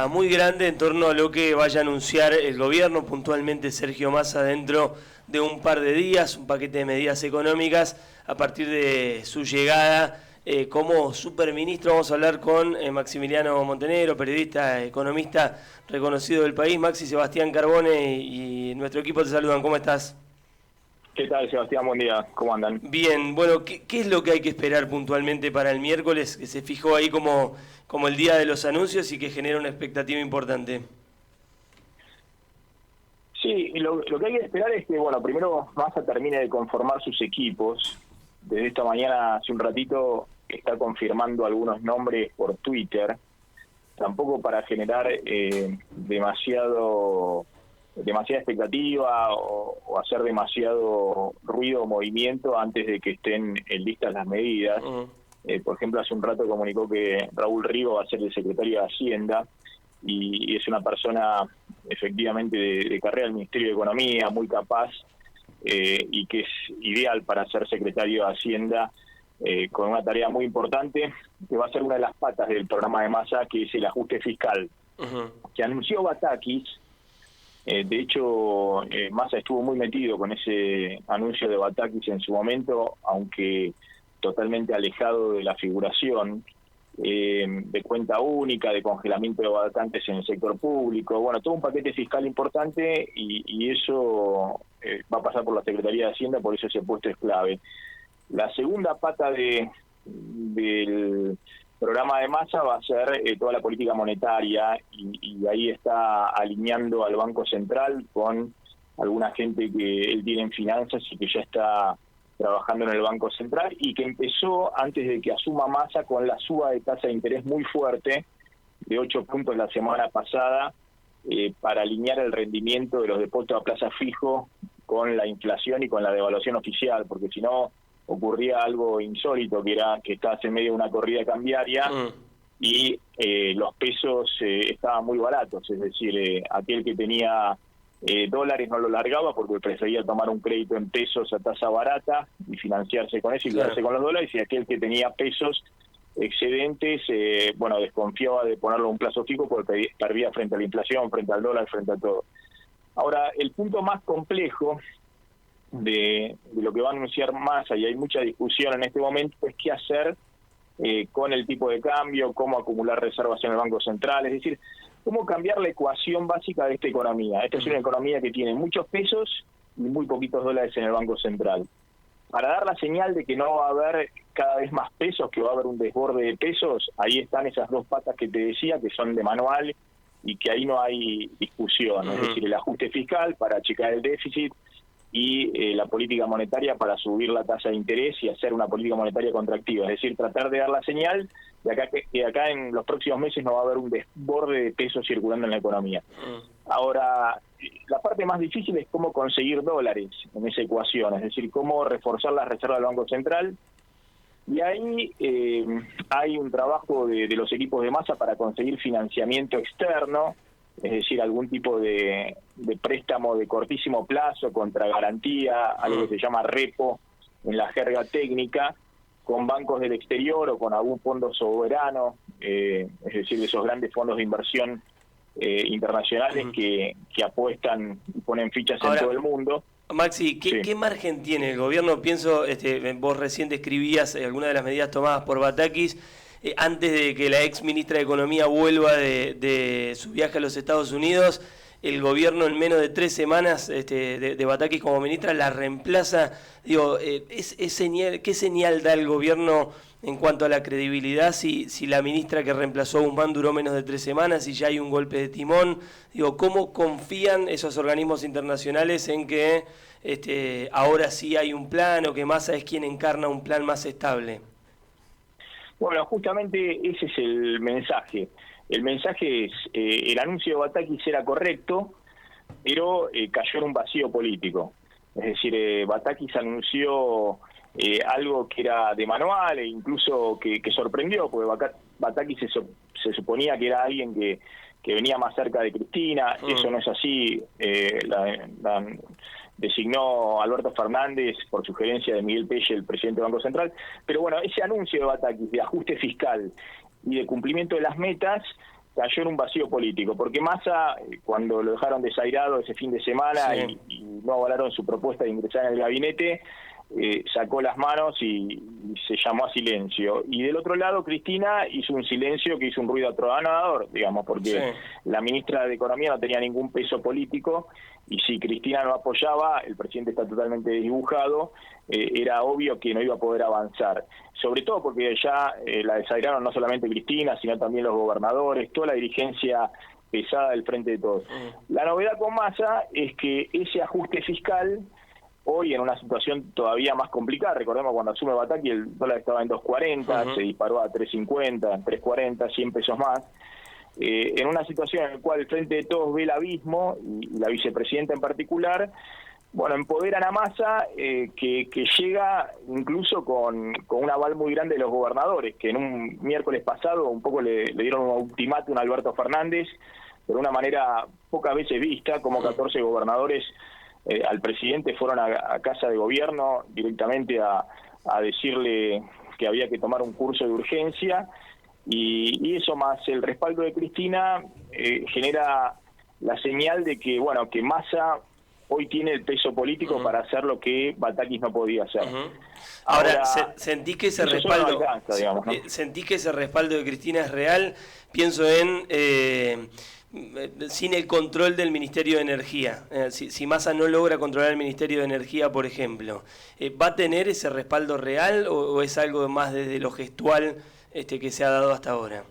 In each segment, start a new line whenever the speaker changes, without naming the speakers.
expectativa muy grande en torno a lo que vaya a anunciar el gobierno, puntualmente Sergio Massa, dentro de un par de días, un paquete de medidas económicas a partir de su llegada como superministro. Vamos a hablar con Maximiliano Montenegro, periodista, economista reconocido del país. Maxi, Sebastián Carbone y nuestro equipo te saludan. ¿Cómo estás?
¿Qué tal, Sebastián? Buen día. ¿Cómo andan?
Bien, bueno, ¿qué es lo que hay que esperar puntualmente para el miércoles, que se fijó ahí como el día de los anuncios y que genera una expectativa importante?
Sí, lo que hay que esperar es que, bueno, primero Massa termine de conformar sus equipos. Desde esta mañana, hace un ratito, está confirmando algunos nombres por Twitter, tampoco para generar demasiada expectativa o hacer demasiado ruido o movimiento antes de que estén listas las medidas. Por ejemplo, hace un rato comunicó que Raúl Rigo va a ser el secretario de Hacienda y es una persona efectivamente de carrera del Ministerio de Economía, muy capaz y que es ideal para ser secretario de Hacienda, con una tarea muy importante que va a ser una de las patas del programa de Massa, que es el ajuste fiscal, que anunció Batakis. De hecho, Massa estuvo muy metido con ese anuncio de Batakis en su momento, aunque totalmente alejado de la figuración de cuenta única, de congelamiento de vacantes en el sector público. Bueno, todo un paquete fiscal importante y eso va a pasar por la Secretaría de Hacienda, por eso ese puesto es clave. La segunda pata del programa de Massa va a ser toda la política monetaria y ahí está alineando al Banco Central con alguna gente que él tiene en finanzas y que ya está trabajando en el Banco Central y que empezó antes de que asuma Massa con la suba de tasa de interés muy fuerte de 8 puntos la semana pasada para alinear el rendimiento de los depósitos a plazo fijo con la inflación y con la devaluación oficial, porque si no ocurría algo insólito, que era que estabas en medio de una corrida cambiaria y los pesos estaban muy baratos, es decir, aquel que tenía dólares no lo largaba porque prefería tomar un crédito en pesos a tasa barata y financiarse con eso y quedarse con los dólares, y aquel que tenía pesos excedentes, desconfiaba de ponerlo a un plazo fijo porque perdía frente a la inflación, frente al dólar, frente a todo. Ahora, el punto más complejo de lo que va a anunciar Massa, y hay mucha discusión en este momento, es qué hacer con el tipo de cambio, cómo acumular reservas en el Banco Central, es decir, cómo cambiar la ecuación básica de esta economía. Esta es una economía que tiene muchos pesos y muy poquitos dólares en el Banco Central. Para dar la señal de que no va a haber cada vez más pesos, que va a haber un desborde de pesos, ahí están esas dos patas que te decía, que son de manual y que ahí no hay discusión. Es decir, el ajuste fiscal para achicar el déficit y la política monetaria para subir la tasa de interés y hacer una política monetaria contractiva. Es decir, tratar de dar la señal de que acá en los próximos meses no va a haber un desborde de pesos circulando en la economía. Ahora, la parte más difícil es cómo conseguir dólares en esa ecuación, es decir, cómo reforzar las reservas del Banco Central. Y ahí hay un trabajo de los equipos de Massa para conseguir financiamiento externo, es decir, algún tipo de préstamo de cortísimo plazo contra garantía, algo que se llama repo en la jerga técnica, con bancos del exterior o con algún fondo soberano, es decir, esos grandes fondos de inversión internacionales que apuestan y ponen fichas en todo el mundo.
Maxi, ¿qué margen tiene el gobierno? Pienso, vos recién describías algunas de las medidas tomadas por Batakis antes de que la ex ministra de Economía vuelva de su viaje a los Estados Unidos. El gobierno en menos de 3 semanas de Batakis como ministra la reemplaza. Digo, ¿qué señal da el gobierno en cuanto a la credibilidad si la ministra que reemplazó a Guzmán duró menos de 3 semanas y ya hay un golpe de timón? Digo, ¿cómo confían esos organismos internacionales en que ahora sí hay un plan o que Massa es quien encarna un plan más estable?
Bueno, justamente ese es el mensaje. El mensaje es, el anuncio de Batakis era correcto, pero cayó en un vacío político. Es decir, Batakis anunció algo que era de manual e incluso que sorprendió, porque Batakis se suponía que era alguien que venía más cerca de Cristina. Eso no es así. Designó a Alberto Fernández por sugerencia de Miguel Pelle, el presidente del Banco Central. Pero bueno, ese anuncio de Batakis de ajuste fiscal y de cumplimiento de las metas cayó en un vacío político, porque Massa, cuando lo dejaron desairado ese fin de semana y no avalaron su propuesta de ingresar en el gabinete, sacó las manos y se llamó a silencio. Y del otro lado, Cristina hizo un silencio que hizo un ruido atronador, digamos, porque la ministra de Economía no tenía ningún peso político, y si Cristina no apoyaba, el presidente está totalmente desdibujado, era obvio que no iba a poder avanzar. Sobre todo porque ya la desairaron no solamente Cristina, sino también los gobernadores, toda la dirigencia pesada del Frente de Todos. La novedad con Massa es que ese ajuste fiscal, hoy en una situación todavía más complicada, recordemos cuando asume Bataki el dólar estaba en 2.40, se disparó a 3.50, 3.40, 100 pesos más, en una situación en la cual el Frente de Todos ve el abismo, y la vicepresidenta en particular, bueno, empoderan a Massa, que llega incluso con un aval muy grande de los gobernadores, que en un miércoles pasado un poco le dieron un ultimátum a Alberto Fernández, de una manera pocas veces vista, como 14 gobernadores al presidente fueron a casa de gobierno directamente a decirle que había que tomar un curso de urgencia, y eso más el respaldo de Cristina genera la señal de que, bueno, que Massa hoy tiene el peso político para hacer lo que Batakis no podía hacer.
Ahora, sentí que ese respaldo,
no alcanza, digamos, ¿no?
Sentí que ese respaldo de Cristina es real. Pienso en sin el control del Ministerio de Energía. Si Massa no logra controlar el Ministerio de Energía, por ejemplo, ¿va a tener ese respaldo real o es algo más desde lo gestual que se ha dado hasta ahora?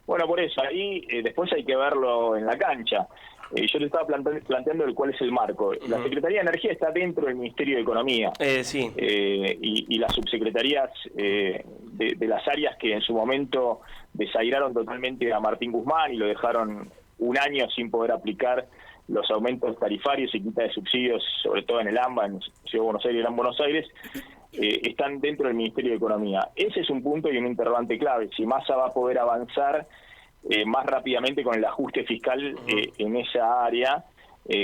Bueno, por eso, ahí después hay que verlo en la cancha. Yo te estaba planteando cuál es el marco. La Secretaría de Energía está dentro del Ministerio de Economía. Y las subsecretarías de las áreas que en su momento desairaron totalmente a Martín Guzmán y lo dejaron un año sin poder aplicar los aumentos tarifarios y quita de subsidios, sobre todo en el AMBA, en Ciudad de Buenos Aires y Gran Buenos Aires, están dentro del Ministerio de Economía. Ese es un punto y un interrogante clave. Si Massa va a poder avanzar más rápidamente con el ajuste fiscal en esa área,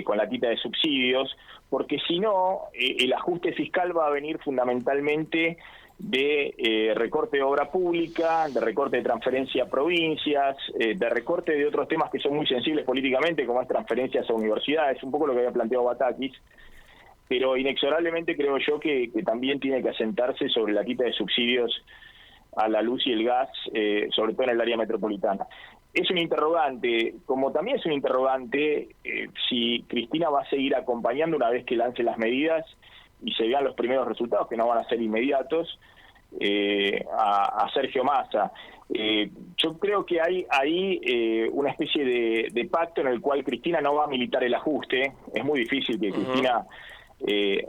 con la quita de subsidios, porque si no, el ajuste fiscal va a venir fundamentalmente de recorte de obra pública, de recorte de transferencia a provincias, de recorte de otros temas que son muy sensibles políticamente, como es transferencias a universidades, un poco lo que había planteado Batakis, pero inexorablemente creo yo que también tiene que asentarse sobre la quita de subsidios a la luz y el gas, sobre todo en el área metropolitana. Es un interrogante, como también es un interrogante si Cristina va a seguir acompañando una vez que lance las medidas y se vean los primeros resultados, que no van a ser inmediatos, a Sergio Massa. Yo creo que hay ahí una especie de pacto en el cual Cristina no va a militar el ajuste. Es muy difícil que Cristina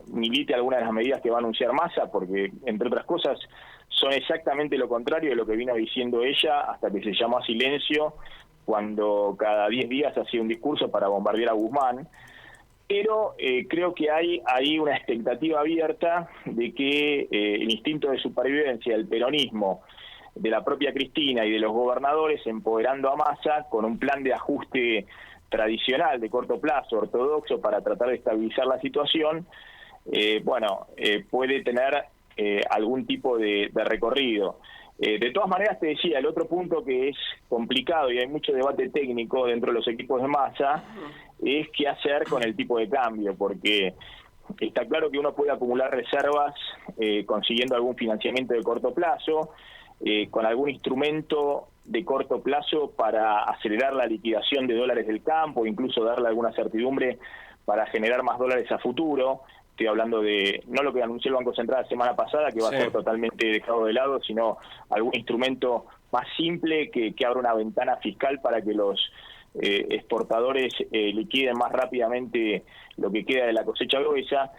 milite alguna de las medidas que va a anunciar Massa, porque, entre otras cosas, son exactamente lo contrario de lo que vino diciendo ella hasta que se llamó a silencio, cuando cada 10 días hacía un discurso para bombardear a Guzmán. Pero creo que hay ahí una expectativa abierta de que el instinto de supervivencia del peronismo, de la propia Cristina y de los gobernadores, empoderando a Massa con un plan de ajuste tradicional de corto plazo, ortodoxo, para tratar de estabilizar la situación, puede tener algún tipo de recorrido. De todas maneras, te decía, el otro punto que es complicado y hay mucho debate técnico dentro de los equipos de Massa es qué hacer con el tipo de cambio, porque está claro que uno puede acumular reservas consiguiendo algún financiamiento de corto plazo, con algún instrumento de corto plazo para acelerar la liquidación de dólares del campo, incluso darle alguna certidumbre para generar más dólares a futuro. Estoy hablando de, no lo que anunció el Banco Central la semana pasada, que va a ser totalmente dejado de lado, sino algún instrumento más simple que abra una ventana fiscal para que los exportadores liquiden más rápidamente lo que queda de la cosecha gruesa.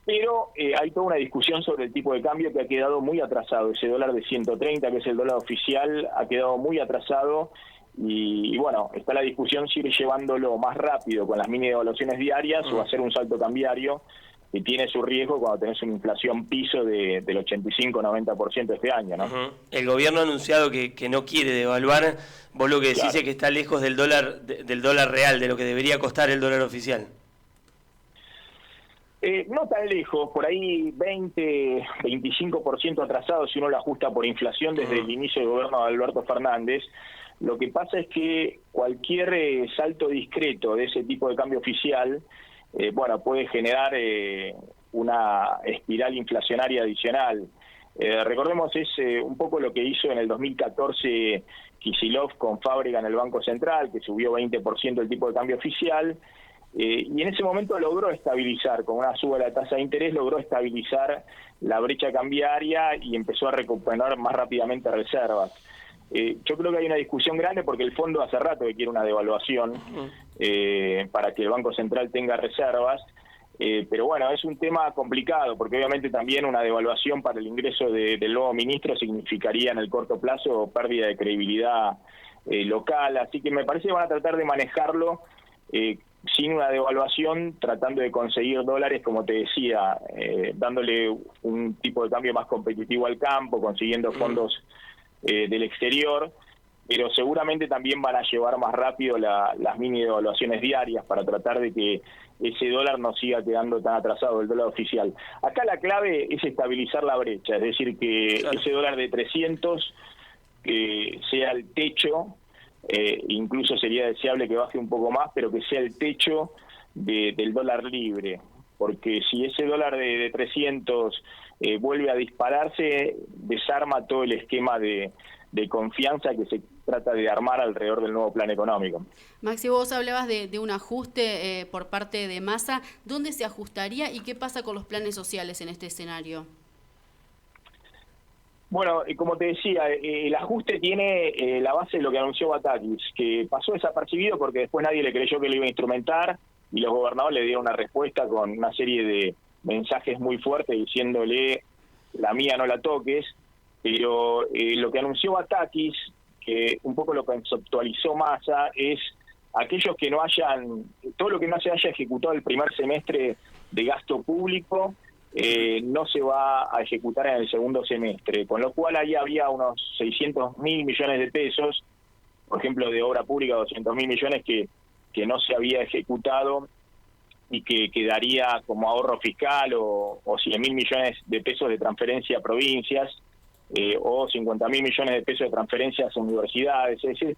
Pero hay toda una discusión sobre el tipo de cambio que ha quedado muy atrasado. Ese dólar de 130, que es el dólar oficial, ha quedado muy atrasado. Y bueno, está la discusión si ir llevándolo más rápido con las mini devaluaciones diarias o hacer un salto cambiario, que tiene su riesgo cuando tenés una inflación piso del 85-90% este año, ¿no?
El gobierno ha anunciado que no quiere devaluar. Vos lo que decís es que está lejos del dólar real, de lo que debería costar el dólar oficial.
No tan lejos, por ahí 20-25% atrasado si uno lo ajusta por inflación desde el inicio del gobierno de Alberto Fernández, Lo que pasa es que cualquier salto discreto de ese tipo de cambio oficial, puede generar una espiral inflacionaria adicional. Recordemos, es un poco lo que hizo en el 2014 Kicillof con Fábrega en el Banco Central, que subió 20% el tipo de cambio oficial, y en ese momento logró estabilizar, con una suba de la tasa de interés, logró estabilizar la brecha cambiaria y empezó a recuperar más rápidamente reservas. Yo creo que hay una discusión grande porque el fondo hace rato que quiere una devaluación para que el Banco Central tenga reservas, pero bueno, es un tema complicado porque obviamente también una devaluación para el ingreso del nuevo ministro significaría en el corto plazo pérdida de credibilidad local, así que me parece que van a tratar de manejarlo sin una devaluación, tratando de conseguir dólares, como te decía, dándole un tipo de cambio más competitivo al campo, consiguiendo fondos del exterior, pero seguramente también van a llevar más rápido las mini devaluaciones diarias para tratar de que ese dólar no siga quedando tan atrasado, el dólar oficial. Acá la clave es estabilizar la brecha, es decir, que ese dólar de 300 sea el techo. Incluso sería deseable que baje un poco más, pero que sea el techo del dólar libre, porque si ese dólar de 300 vuelve a dispararse, desarma todo el esquema de confianza que se trata de armar alrededor del nuevo plan económico.
Maxi, vos hablabas de un ajuste por parte de Massa. ¿Dónde se ajustaría y qué pasa con los planes sociales en este escenario?
Bueno, como te decía, el ajuste tiene la base de lo que anunció Batakis, que pasó desapercibido porque después nadie le creyó que lo iba a instrumentar y los gobernadores le dieron una respuesta con una serie de mensajes muy fuertes diciéndole la mía no la toques, pero lo que anunció Batakis, que un poco lo conceptualizó Massa, es aquellos que no hayan, todo lo que no se haya ejecutado el primer semestre de gasto público, no se va a ejecutar en el segundo semestre, con lo cual ahí había unos 600.000 millones de pesos, por ejemplo, de obra pública, 200.000 millones que no se había ejecutado y que quedaría como ahorro fiscal, o 100.000 millones de pesos de transferencia a provincias, o 50.000 millones de pesos de transferencias a universidades, es decir,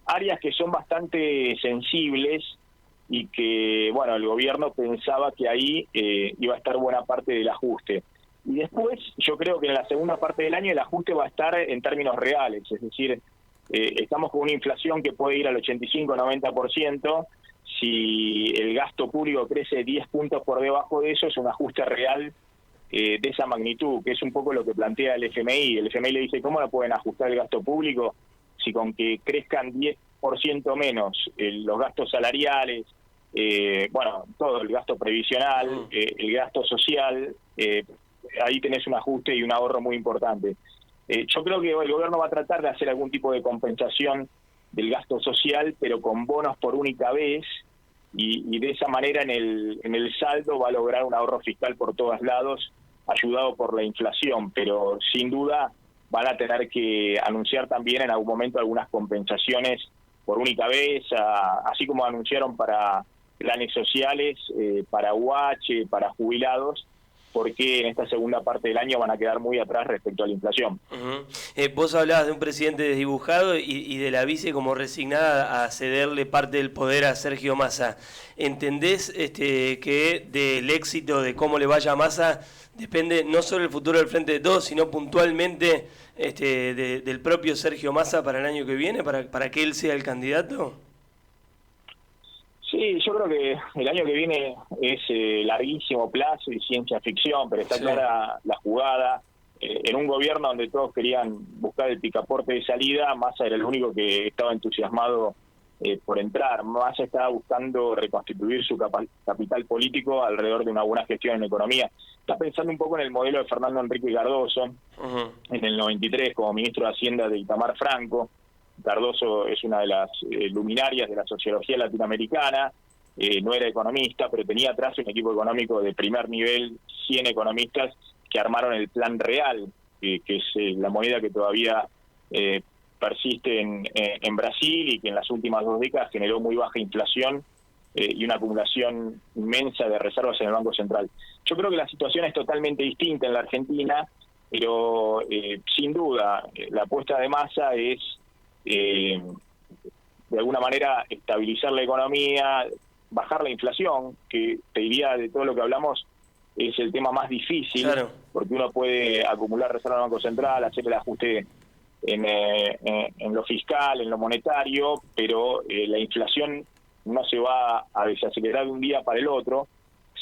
áreas que son bastante sensibles y que, bueno, el gobierno pensaba que ahí iba a estar buena parte del ajuste. Y después, yo creo que en la segunda parte del año el ajuste va a estar en términos reales, es decir, estamos con una inflación que puede ir al 85-90%, si el gasto público crece 10 puntos por debajo de eso, es un ajuste real de esa magnitud, que es un poco lo que plantea el FMI. El FMI le dice, ¿cómo no pueden ajustar el gasto público si con que crezcan 10% menos los gastos salariales, todo el gasto previsional, el gasto social, ahí tenés un ajuste y un ahorro muy importante. Yo creo que el gobierno va a tratar de hacer algún tipo de compensación del gasto social, pero con bonos por única vez, y de esa manera en el saldo va a lograr un ahorro fiscal por todos lados, ayudado por la inflación, pero sin duda van a tener que anunciar también en algún momento algunas compensaciones por única vez, así como anunciaron para planes sociales, para UH, para jubilados, porque en esta segunda parte del año van a quedar muy atrás respecto a la inflación.
Vos hablabas de un presidente desdibujado y de la vice como resignada a cederle parte del poder a Sergio Massa. ¿Entendés que del éxito de cómo le vaya a Massa depende no solo el futuro del Frente de Todos, sino puntualmente del propio Sergio Massa para el año que viene, para que él sea el candidato?
Sí, yo creo que el año que viene es larguísimo plazo y ciencia ficción, pero está clara la jugada. En un gobierno donde todos querían buscar el picaporte de salida, Massa era el único que estaba entusiasmado por entrar. Massa estaba buscando reconstituir su capital político alrededor de una buena gestión en economía. Está pensando un poco en el modelo de Fernando Henrique Cardoso, en el 93 como ministro de Hacienda de Itamar Franco. Cardoso es una de las luminarias de la sociología latinoamericana, no era economista, pero tenía atrás un equipo económico de primer nivel, 100 economistas que armaron el Plan Real, que es la moneda que todavía persiste en Brasil y que en las últimas 2 décadas generó muy baja inflación y una acumulación inmensa de reservas en el Banco Central. Yo creo que la situación es totalmente distinta en la Argentina, pero sin duda la apuesta de Massa es de alguna manera estabilizar la economía, bajar la inflación, que te diría de todo lo que hablamos es el tema más difícil,
claro,
porque uno puede acumular reserva del Banco Central, hacer el ajuste en lo fiscal, en lo monetario, pero la inflación no se va a desacelerar de un día para el otro,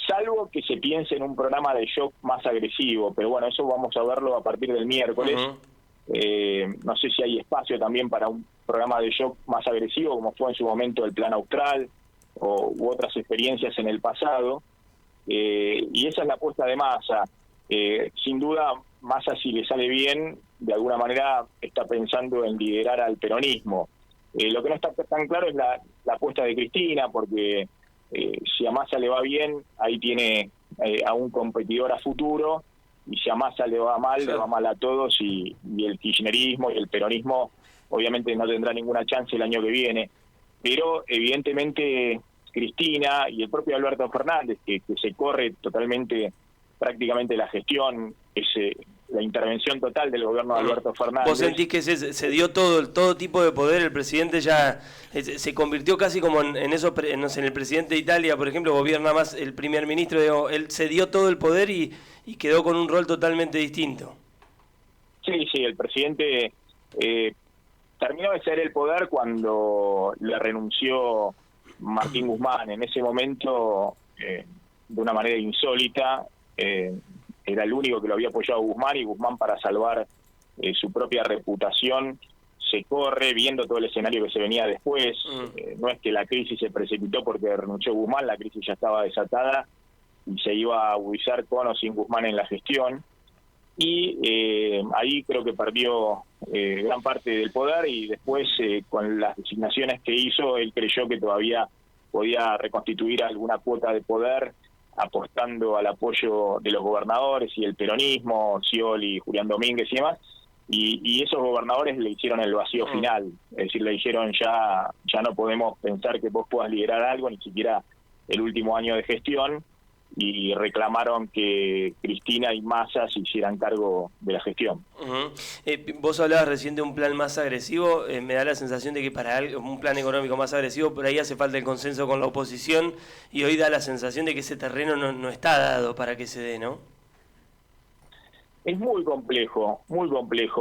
salvo que se piense en un programa de shock más agresivo, pero bueno, eso vamos a verlo a partir del miércoles. No sé si hay espacio también para un programa de shock más agresivo, como fue en su momento el Plan Austral u otras experiencias en el pasado, y esa es la apuesta de Massa. Sin duda, Massa, si le sale bien, de alguna manera está pensando en liderar al peronismo. Lo que no está tan claro es la apuesta de Cristina, porque si a Massa le va bien, ahí tiene a un competidor a futuro, y si a Massa le va mal, le va mal a todos, y el kirchnerismo y el peronismo obviamente no tendrá ninguna chance el año que viene. Pero evidentemente Cristina y el propio Alberto Fernández, que se corre totalmente, prácticamente la gestión, la intervención total del gobierno de Alberto Fernández.
¿Vos sentís que se dio todo tipo de poder? El presidente ya se convirtió casi como en eso, no sé, en el presidente de Italia, por ejemplo, gobierna más el primer ministro, digo, él se dio todo el poder y quedó con un rol totalmente distinto.
Sí, el presidente terminó de ser el poder cuando le renunció Martín Guzmán. En ese momento, de una manera insólita, era el único que lo había apoyado a Guzmán, y Guzmán, para salvar su propia reputación, se corre viendo todo el escenario que se venía después. No es que la crisis se precipitó porque renunció Guzmán, la crisis ya estaba desatada y se iba a agudizar con o sin Guzmán en la gestión. Y ahí creo que perdió gran parte del poder, y después con las designaciones que hizo, él creyó que todavía podía reconstituir alguna cuota de poder, apostando al apoyo de los gobernadores y el peronismo, Scioli, Julián Domínguez y demás, y esos gobernadores le hicieron el vacío final, es decir, le dijeron ya no podemos pensar que vos puedas liderar algo, ni siquiera el último año de gestión, y reclamaron que Cristina y Massa se hicieran cargo de la gestión.
Vos hablabas recién de un plan más agresivo, me da la sensación de que para un plan económico más agresivo por ahí hace falta el consenso con la oposición, y hoy da la sensación de que ese terreno no está dado para que se dé, ¿no?
Es muy complejo,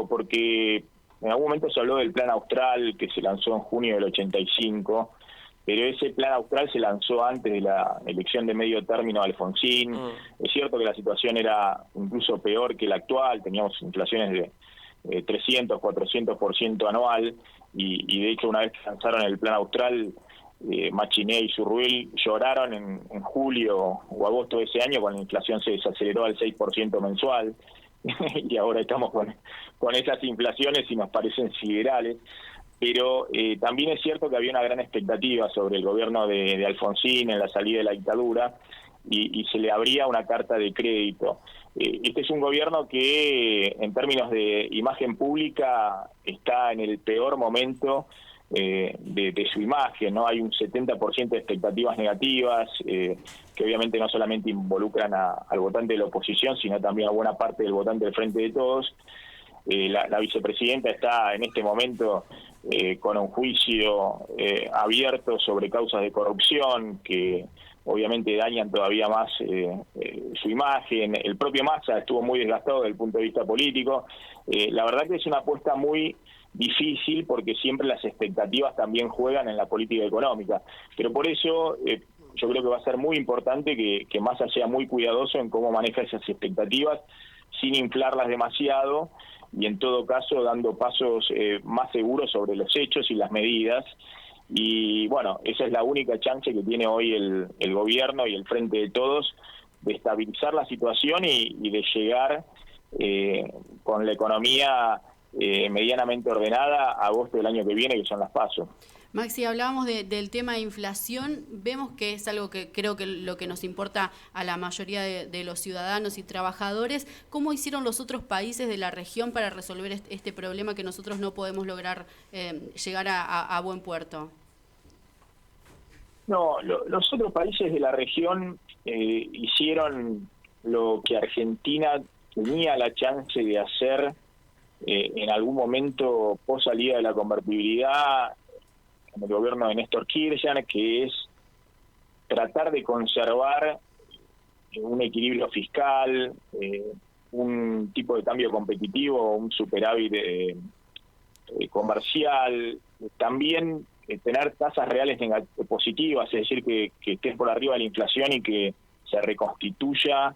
porque en algún momento se habló del Plan Austral, que se lanzó en junio del 85, pero ese Plan Austral se lanzó antes de la elección de medio término de Alfonsín. Es cierto que la situación era incluso peor que la actual, teníamos inflaciones de 300, 400% anual, y de hecho una vez que lanzaron el Plan Austral, Machiné y Surruel lloraron en julio o agosto de ese año, cuando la inflación se desaceleró al 6% mensual, y ahora estamos con esas inflaciones y nos parecen siderales. Pero también es cierto que había una gran expectativa sobre el gobierno de Alfonsín en la salida de la dictadura, y se le abría una carta de crédito. Este es un gobierno que en términos de imagen pública está en el peor momento de su imagen, ¿no? Hay un 70% de expectativas negativas, que obviamente no solamente involucran al votante de la oposición, sino también a buena parte del votante del Frente de Todos. La vicepresidenta está en este momento con un juicio abierto sobre causas de corrupción que obviamente dañan todavía más su imagen. El propio Massa estuvo muy desgastado desde el punto de vista político. La verdad que es una apuesta muy difícil, porque siempre las expectativas también juegan en la política económica, pero por eso yo creo que va a ser muy importante que Massa sea muy cuidadoso en cómo maneja esas expectativas, sin inflarlas demasiado, y en todo caso dando pasos más seguros sobre los hechos y las medidas. Y bueno, esa es la única chance que tiene hoy el gobierno y el Frente de Todos de estabilizar la situación y de llegar con la economía medianamente ordenada a agosto del año que viene, que son las PASO.
Maxi, hablábamos del tema de inflación, vemos que es algo que creo que lo que nos importa a la mayoría de los ciudadanos y trabajadores. ¿Cómo hicieron los otros países de la región para resolver este problema que nosotros no podemos lograr llegar a buen puerto?
No, los otros países de la región hicieron lo que Argentina tenía la chance de hacer en algún momento post salida de la convertibilidad, en el gobierno de Néstor Kirchner, que es tratar de conservar un equilibrio fiscal, un tipo de cambio competitivo, un superávit comercial, también tener tasas reales positivas, es decir, que estén por arriba de la inflación y que se reconstituya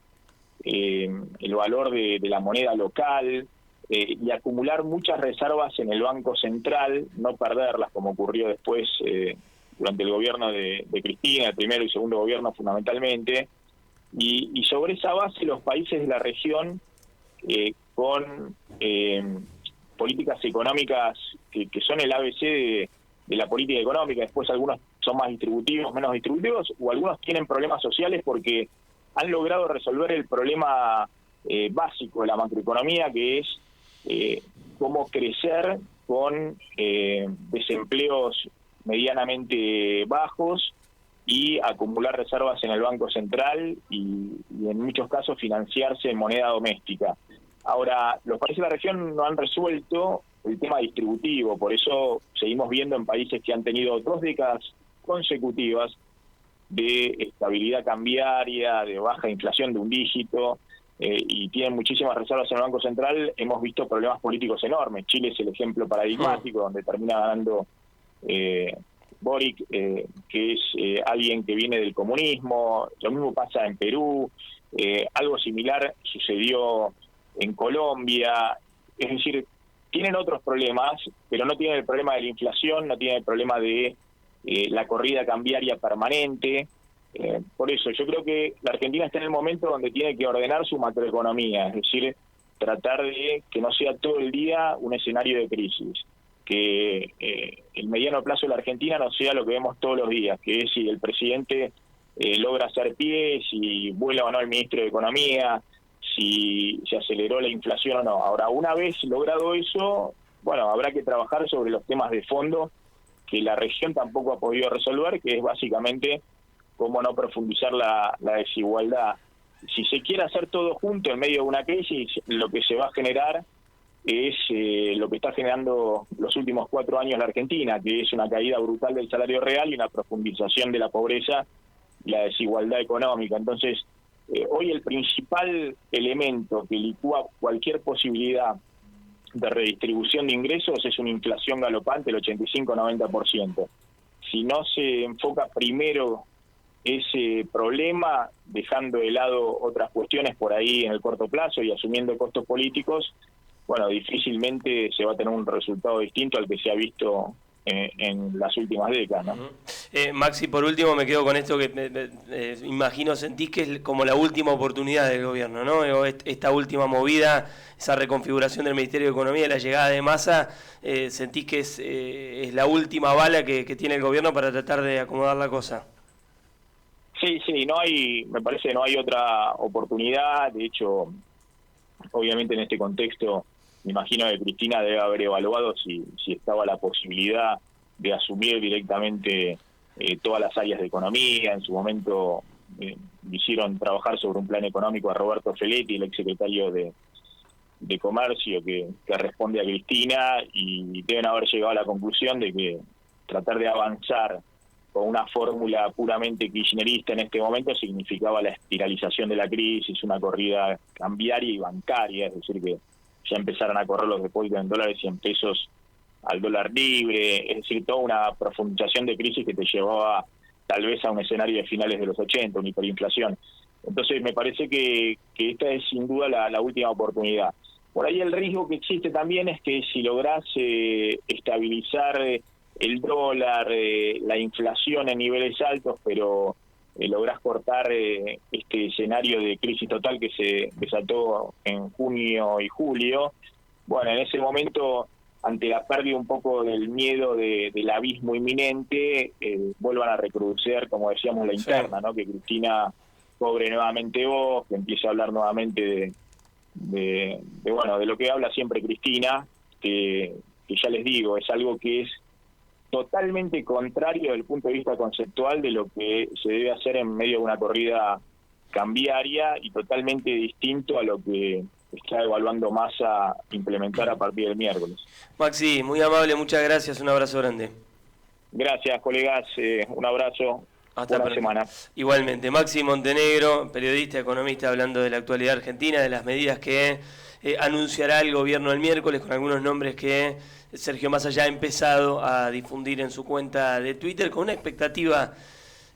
el valor de la moneda local, y acumular muchas reservas en el Banco Central, no perderlas como ocurrió después durante el gobierno de Cristina, el primero y segundo gobierno fundamentalmente, y sobre esa base los países de la región con políticas económicas que son el ABC de la política económica. Después algunos son más distributivos, menos distributivos, o algunos tienen problemas sociales porque han logrado resolver el problema básico de la macroeconomía, que es cómo crecer con desempleos medianamente bajos y acumular reservas en el Banco Central y en muchos casos financiarse en moneda doméstica. Ahora, los países de la región no han resuelto el tema distributivo, por eso seguimos viendo en países que han tenido 2 décadas consecutivas de estabilidad cambiaria, de baja inflación de un dígito, y tienen muchísimas reservas en el Banco Central, hemos visto problemas políticos enormes. Chile es el ejemplo paradigmático, donde termina ganando Boric, que es alguien que viene del comunismo. Lo mismo pasa en Perú, algo similar sucedió en Colombia. Es decir, tienen otros problemas, pero no tienen el problema de la inflación, no tienen el problema de la corrida cambiaria permanente. Por eso yo creo que la Argentina está en el momento donde tiene que ordenar su macroeconomía, es decir, tratar de que no sea todo el día un escenario de crisis, que el mediano plazo de la Argentina no sea lo que vemos todos los días, que es si el presidente logra hacer pie, si vuela o no el ministro de Economía, si se aceleró la inflación o no. Ahora, una vez logrado eso, bueno, habrá que trabajar sobre los temas de fondo que la región tampoco ha podido resolver, que es básicamente cómo no profundizar la desigualdad. Si se quiere hacer todo junto en medio de una crisis, lo que se va a generar es lo que está generando los últimos 4 años la Argentina, que es una caída brutal del salario real y una profundización de la pobreza y la desigualdad económica. Entonces, hoy el principal elemento que licúa cualquier posibilidad de redistribución de ingresos es una inflación galopante del 85-90%. Si no se enfoca primero ese problema, dejando de lado otras cuestiones por ahí en el corto plazo y asumiendo costos políticos, bueno, difícilmente se va a tener un resultado distinto al que se ha visto en las últimas décadas, ¿no?
Maxi, por último me quedo con esto que imagino, sentís que es como la última oportunidad del gobierno, ¿no? Esta última movida, esa reconfiguración del Ministerio de Economía, la llegada de Massa, sentís que es la última bala que tiene el gobierno para tratar de acomodar la cosa.
Sí, me parece que no hay otra oportunidad. De hecho, obviamente en este contexto, me imagino que Cristina debe haber evaluado si estaba la posibilidad de asumir directamente todas las áreas de economía. En su momento hicieron trabajar sobre un plan económico a Roberto Feletti, el exsecretario de Comercio, que responde a Cristina, y deben haber llegado a la conclusión de que tratar de avanzar con una fórmula puramente kirchnerista en este momento significaba la espiralización de la crisis, una corrida cambiaria y bancaria, es decir, que ya empezaron a correr los depósitos en dólares y en pesos al dólar libre, es decir, toda una profundización de crisis que te llevaba tal vez a un escenario de finales de los 80, una hiperinflación. Entonces me parece que esta es sin duda la última oportunidad. Por ahí el riesgo que existe también es que si lográs estabilizar el dólar, la inflación en niveles altos, pero lográs cortar este escenario de crisis total que se desató en junio y julio, bueno, en ese momento, ante la pérdida un poco del miedo del abismo inminente, vuelvan a recrudecer, como decíamos, la interna, ¿no? Que Cristina cobre nuevamente voz, que empiece a hablar nuevamente de lo que habla siempre Cristina, que ya les digo, es algo que es totalmente contrario desde el punto de vista conceptual de lo que se debe hacer en medio de una corrida cambiaria y totalmente distinto a lo que está evaluando Massa implementar a partir del miércoles.
Maxi, muy amable, muchas gracias, un abrazo grande.
Gracias, colegas. Un abrazo.
Hasta
Buena semana.
Igualmente, Maxi Montenegro, periodista, economista, hablando de la actualidad argentina, de las medidas que anunciará el gobierno el miércoles, con algunos nombres que Sergio Massa ya ha empezado a difundir en su cuenta de Twitter, con una expectativa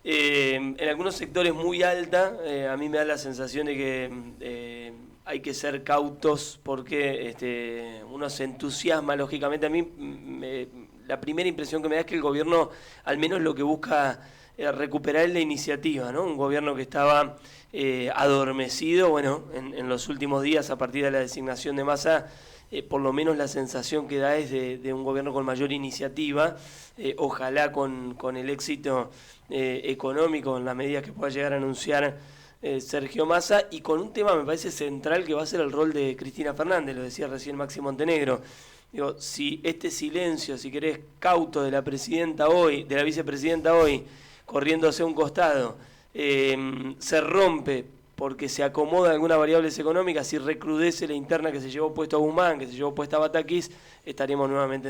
en algunos sectores muy alta. A mí me da la sensación de que hay que ser cautos porque uno se entusiasma, lógicamente. A mí la primera impresión que me da es que el gobierno al menos lo que busca recuperar la iniciativa, ¿no? Un gobierno que estaba adormecido, bueno, en los últimos días a partir de la designación de Massa, por lo menos la sensación que da es de un gobierno con mayor iniciativa, ojalá con el éxito económico en las medidas que pueda llegar a anunciar Sergio Massa, y con un tema me parece central que va a ser el rol de Cristina Fernández, lo decía recién Maxi Montenegro. Digo, si este silencio, si querés, cauto de la presidenta hoy, de la vicepresidenta hoy, corriendo hacia un costado, se rompe porque se acomoda algunas variables económicas y recrudece la interna que se llevó puesto a Guzmán, que se llevó puesta a Batakis, estaremos nuevamente